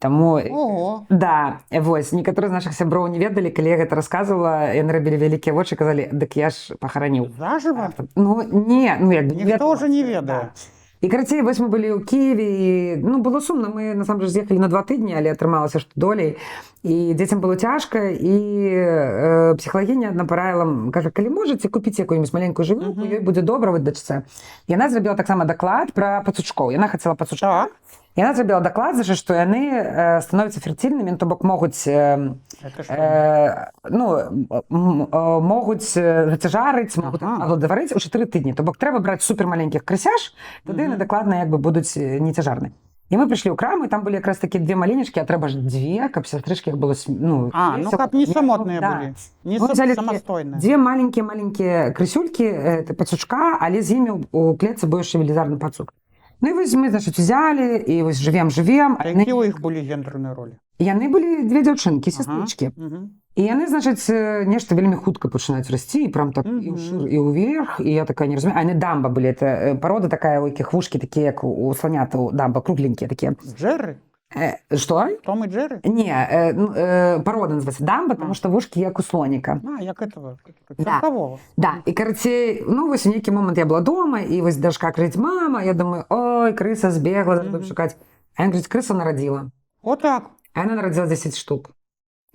Speaker 1: Таму...
Speaker 2: Ого!
Speaker 1: Да, вось. Некаторыя з нашых сяброў не ведалі, калі я гэта расказвала, яны рабілі вялікія вочы, казалі, дык я ж пахараніў.
Speaker 2: Зажыва?
Speaker 1: Ну, не, ну як бы...
Speaker 2: Ніхто ўжо не ведае.
Speaker 1: І, карацей, вось мы былі ў Киеве, і, ну, было сумна, мы, насамрэч, з'ехалі на 2 тыдні, але атрымалася, што долей, і дзецям было цяжка, і псіхалагіня адна параіла, кажа, калі можаце, купіць якую-нибудь маленькую жывёлку, ёй будзе добра, вось дачцэ. Яна зрабіла таксама даклад пра пацучкоў, яна хацела пацучкоў. Яна зрабіла даклад, што яны становяцца ферцільнымі, то бок могуць зацяжарыць, могуць апладаварыць у 4 тыдні. То бок трэба браць супермаленькіх крысяж, тады яны дакладна як бы будуць нецяжарныя. І мы прыйшлі ў краму, і там былі якраз такія 2 маленечкі, а трэба ж 2, каб сястрычкі іх было...
Speaker 2: Ну, каб не самотныя былі, не самастойныя.
Speaker 1: 2 маленькія крысюлькі, пацучка, але з імі ў клетцы быў яшчэ велізарны пацук. Ну і вось мы, значыць, узялі, і вось жывем.
Speaker 2: А якія ў іх былі гендерныя ролі?
Speaker 1: Яны былі 2 дзяўчынкі, сястрычкі. І яны, значыць, нешта вельмі хутка пачынаюць расці, і прям так і ўшыр, і ўверх, і я такая не разумею. А яны дамба былі, это парода такая, у якіх вушкі такія, як у сланятаў, дамба, кругленькія такія.
Speaker 2: Джерры?
Speaker 1: Што?
Speaker 2: Том і Джерры?
Speaker 1: Не, парода называецца дамба, потому што вушкі як у слоніка.
Speaker 2: А, як этого, царкавого.
Speaker 1: Да, і, карацей, ну, вось у нейкі момант я была дома, і вось дашка крыць, мама, я думаю, ой, крыса збегла, будем шукаць. А яна говорит, крыса нарадзіла.
Speaker 2: О так?
Speaker 1: А яна нарадзіла 10 штук.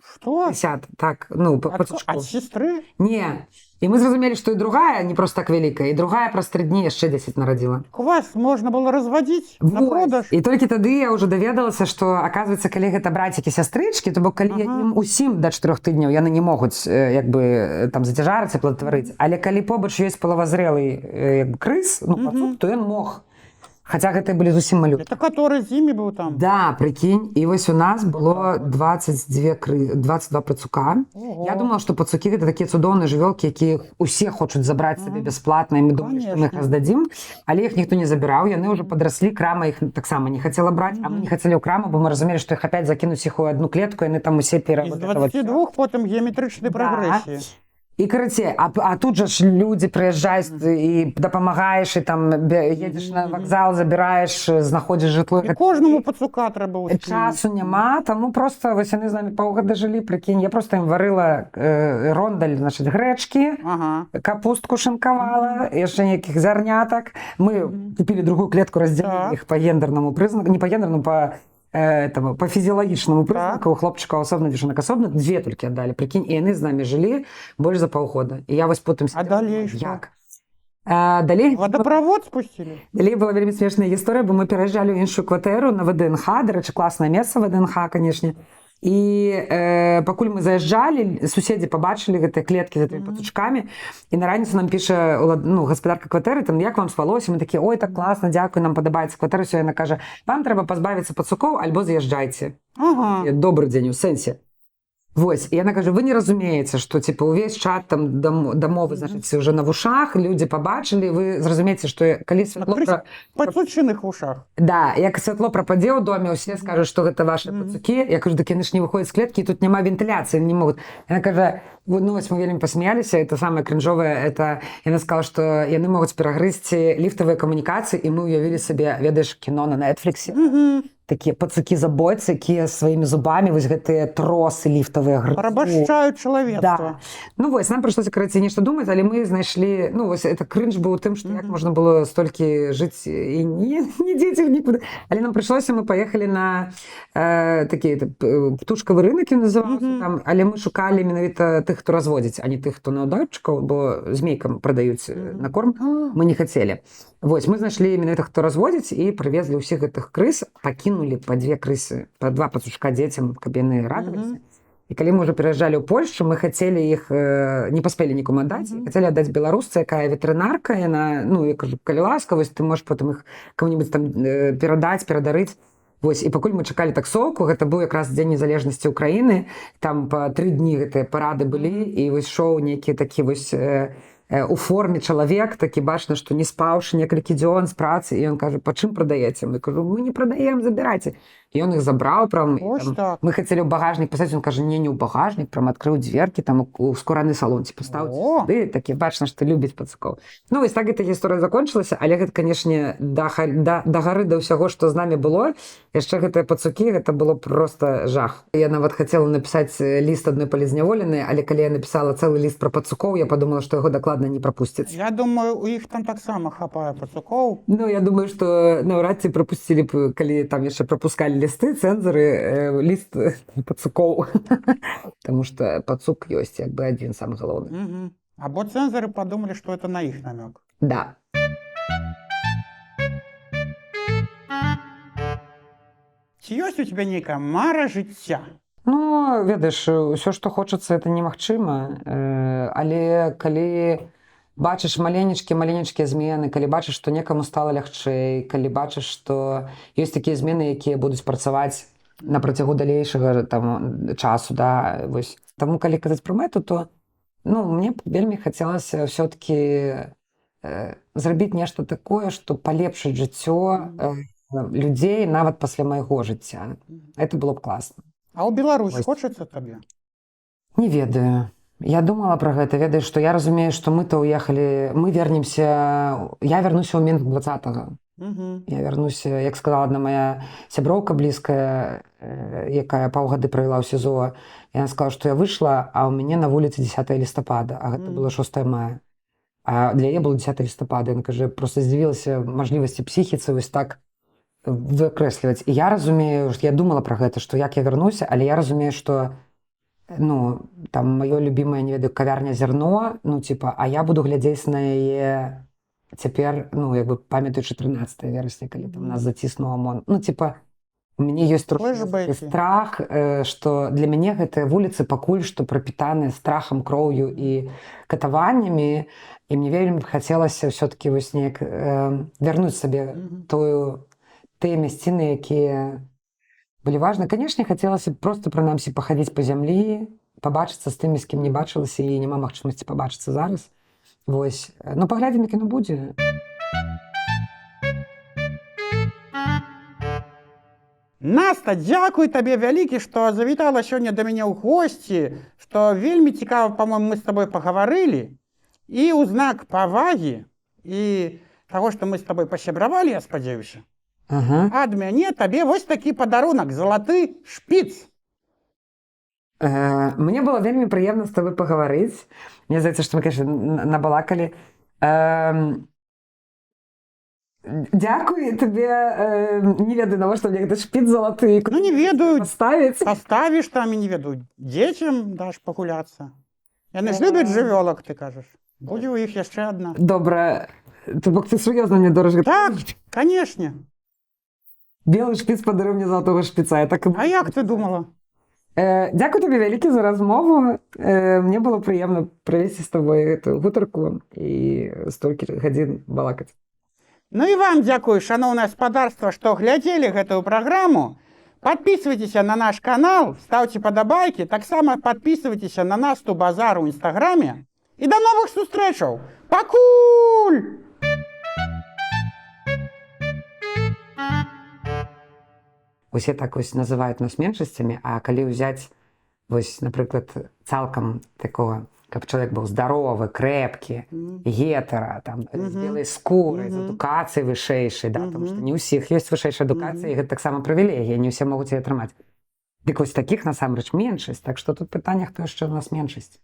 Speaker 2: Што?
Speaker 1: 50, так, ну, пацучкоў.
Speaker 2: Ад сестры?
Speaker 1: Не. І мы зразумелі, што і другая не проста так вялікая, і другая праз 3 дні яшчэ 10 нарадзіла.
Speaker 2: Вас можна было развадзіць на продаж?
Speaker 1: І толькі тады я ўжо даведалася, што, аказваецца, калі гэта брацікі-сястрычкі, то бок калі ім усім да 4 тыдняў яны не могуць як бы там зацяжарыць, аплодатварыць, але калі побач ёсць палавазрэлы крыс, ну, пацук, то ён мог. Хаця гэта былі зусім малюткі.
Speaker 2: Это который з імі быў там?
Speaker 1: Да, прикинь, і вось у нас было 22 пацука.
Speaker 2: Ого.
Speaker 1: Я думала, што пацукі гэта такія цудоўныя жывёлкі, якія усе хочуць забраць сабе бясплатна, і мы думалі, што мы іх
Speaker 2: Конечно.
Speaker 1: раздадзім, але іх ніхто не забіраў, яны ўжо падраслі, крама іх таксама не хацела браць, а мы не хацелі ў краму, бо мы разумелі, што іх апять закінуць іх у адну клетку, яны там усе
Speaker 2: З
Speaker 1: вот это вот
Speaker 2: 22 потым геаметрычнай прагрэсіі.
Speaker 1: І карацей, а тут жа ж людзі прыязджаюць і дапамагаеш, і там едзеш на вакзал, забіраеш, знаходзіш жытло.
Speaker 2: І кожнаму пацука трэба ўспець.
Speaker 1: Часу няма, таму проста вось яны з намі паўгода жылі, прыкінь, я проста ім варыла рондаль, значыць, грэчкі,
Speaker 2: Ага.
Speaker 1: капустку шинкавала, яшчэ нейкіх зярнятак. Мы купілі другую клетку, раздзялілі
Speaker 2: Так.
Speaker 1: іх па гендернаму прызнаку, не па гендернаму, па фізіялагічнаму прызнаку, у хлопчыкаў асобна, дзяўчынак асобна, 2 толькі аддалі, прыкінь, і яны з намі жылі больш за паўгода. І я вось потым
Speaker 2: А далей што?
Speaker 1: як? Далей
Speaker 2: Вадаправод спусцілі?
Speaker 1: Далей была вельмі смешная гісторыя, бо мы пераязджалі ў іншую кватэру на ВДНХ, дарэчы, класнае месца ВДНХ, канешне. І пакуль мы заязджалі, суседзі пабачылі гэтыя клеткі з гэтымі пацучкамі, і на раніцу нам піша гаспадарка кватэры, там, як вам спалося? Мы такія, ой, так класна, дзякуй, нам падабаецца кватэра. Усё, яна кажа, вам трэба пазбавіцца пацукоў, альбо з'язджайце.
Speaker 2: Ага.
Speaker 1: Добрый дзень, у сэнсе. Вось, і яна кажа, вы не разумееце, што типа увесь чат там дамовы, значыць, уже на вушах, людзі пабачылі, вы зразумееце, што калі святло
Speaker 2: Пацучыных вушах.
Speaker 1: Да, як святло прападзе ў доме, усе скажуць, што гэта ваши пацукі. Я кажу, дык яны ж не выходзяць з клеткі, тут няма вентыляцыі, не могуць. Яна кажа, ну вось мы вельмі пасмяяліся, это самае крынжовае, это яна сказала, што яны могуць перагрызці ліфтавыя камунікацыі, і мы ўявілі сабе, ведаеш, кіно на Нетфліксе. Такія пацукі-забойцы, якія сваімі зубамі вось гэтыя тросы ліфтавыя грызуць.
Speaker 2: Парабашчаюць чалавецтва.
Speaker 1: Да. Ну вось, нам прыйшлося, карацей, нешта думаць, але мы знайшлі, ну вось, это крынж быў у тым, што як можна было столькі жыць і не дзеці нікуды. Але нам прыйшлося, мы паехалі на такі птушкавы рынак, ён называўся там, але мы шукалі менавіта тых, хто разводзіць, а не тых, хто наўдатчыкаў, бо змейкам прадаюць на корм, мы не хацелі. Вось, мы знайшлі менавіта, хто разводзіць, і прывезлі ўсіх гэтых крыс, пакінулі па 2 крысы, па 2 пацучка дзецям, каб яны радаваліся. І калі мы ўжо пераязджалі ў Польшчу, мы хацелі іх, не паспелі нікому аддаць, хацелі аддаць беларусцы, якая ветэрынарка, яна, ну, я кажу, калі ласка, вось ты можаш потым іх кому-нибудь там перадаць, перадарыць. Вось, і пакуль мы чакалі таксоўку, гэта быў якраз дзень незалежнасці Украіны, там па 3 дні гэтыя парады былі, і вось шоу нейкі такі вось у форме чалавек, такі бачна, што не спаўшы некалькі дзён з працы, і ён кажа, па чым прадаеце? Мы кажу, мы не прадаем, забірайце. І ён іх забраў, прям, там, мы хацелі ў багажнік пасадзіць, ён кажа, не ў багажнік, прям адкрыў дзверкі, там у скураны салон, ці пастаўце сюды, такі бачна, што любіць пацукоў. Ну, вось так гэта гісторыя закончылася, але гэта, канешне, да гары да ўсяго, што з намі было, яшчэ гэтыя пацукі, гэта было проста жах. Я нават хацела напісаць ліст адной палізняволенай, але калі я напісала цэлы ліст пра пацукоў, я падумала, што яго дакладна не прапусцяць.
Speaker 2: Я думаю, у іх там таксама хапае пацукоў.
Speaker 1: Ну, я думаю, што наўрад ці прапусцілі б, калі там яшчэ прапускалі лісты, цэнзары, ліст пацукоў. Таму што пацук ёсць як бы адзін самы галоўны.
Speaker 2: Або цэнзары падумалі, што это на іх намёк.
Speaker 1: Да.
Speaker 2: Ці ёсць у тебя нейкая мара жыцця?
Speaker 1: Ну, ведаеш, усё, што хочацца, это немагчыма. Але калі бачыш маленечкія змены, калі бачыш, што некаму стала лягчэй, калі бачыш, што ёсць такія змены, якія будуць працаваць на працягу далейшага там часу, да, вось. Таму калі казаць пра мэту, то ну, мне вельмі хацелася ўсё-такі зрабіць нешта такое, што палепшыць жыццё людзей нават пасля майго жыцця. Это было б класна.
Speaker 2: А ў Беларусь хочацца табе?
Speaker 1: Не ведаю. Я думала пра гэта, ведаеш, што я разумею, што мы-то уехалі, мы вернемся, я вярнуся ў Мінск 20-го. Я вярнуся, як сказала адна моя сяброўка блізкая, якая паўгады правяла ў СІЗО, яна сказала, што я выйшла, а ў мяне на вуліцы 10 лістапада, а гэта было 6 мая. А для яе было 10 лістапада. Яна кажа, проста здзівілася мажлівасці псіхіцы вось так выкрэсліваць. І я разумею, я думала пра гэта, што як я вярнуся, але я разумею, што ну, там маё любімае, не ведаю, кавярня «Зерно», ну, типа, а я буду глядзець на яе цяпер, ну, як бы памятаючы 13 верасня, калі там нас заціснула ОМОН. Ну, типа, У мяне ёсць
Speaker 2: Флэшбэкі.
Speaker 1: страх, што для мяне гэтыя вуліцы пакуль што прапітаныя страхам, кроўю і катаваннямі, і мне вельмі хацелася ўсё-такі вось неяк вярнуць сабе тыя мясціны, якія былі важны. Канешне, хацелася б проста прынамсі пахадзіць па зямлі, пабачыцца з тымі, з кім не бачылася, і няма магчымасці пабачыцца зараз. Вось. Ну, паглядзім, як яно будзе.
Speaker 2: Наста, дзякуй табе вялікі, што завітала сёння да мяне ў госці, што вельмі цікава, па-моему, мы з табой пагаварылі. І ў знак павагі і таго, што мы з табой пасябравалі, я спадзяюся.
Speaker 1: Ага.
Speaker 2: Ад мяне табе вось такі падарунак, залаты шпіц.
Speaker 1: Мне было вельмі прыемна з тобой пагаварыць. Мне здаецца, што мы, конечно, набалакалі. Дзякуй табе, не ведаю, навошта мне гэты шпіц залаты.
Speaker 2: Ну, не ведаю,
Speaker 1: Паставіць.
Speaker 2: паставіш там, і не ведаю, дзецям даш пагуляцца. Яны ж любяць жывёлак, ты кажаш. Будзе ў іх яшчэ адна.
Speaker 1: Добра. То бок ты сур'ёзна мне дораж.
Speaker 2: Так, канешне.
Speaker 1: Белы шпіц падарыў мне залатога шпіца.
Speaker 2: А як ты думала?
Speaker 1: Дзякуй табе вялікі за размову. Мне было прыемна правесці з тобой гэтую гутарку і столькі гадзін балакаць.
Speaker 2: Ну і вам дзякую, шаноўнае гаспадарства, што глядзелі гэтую праграму. Подписывайтесь на наш канал, ставьте падабайкі, таксама подписывайтесь на нас у базар у Інстаграме. І до новых сустрэчаў! Пакуль!
Speaker 1: Усе так вось называюць нас меншасцямі, а калі ўзяць, вось, напрыклад, цалкам такого, каб чалавек быў здаровы, крэпкі, гетара, там, з белай скурай, з адукацыяй вышэйшай, да, тому што не ўсіх ёсць вышэйшая адукацыя, і гэта таксама прывілегія, не ўсе могуць яе атрымаць. Дык вось такіх насамрэч меншасць, так што тут пытанне, хто яшчэ ў нас меншасць.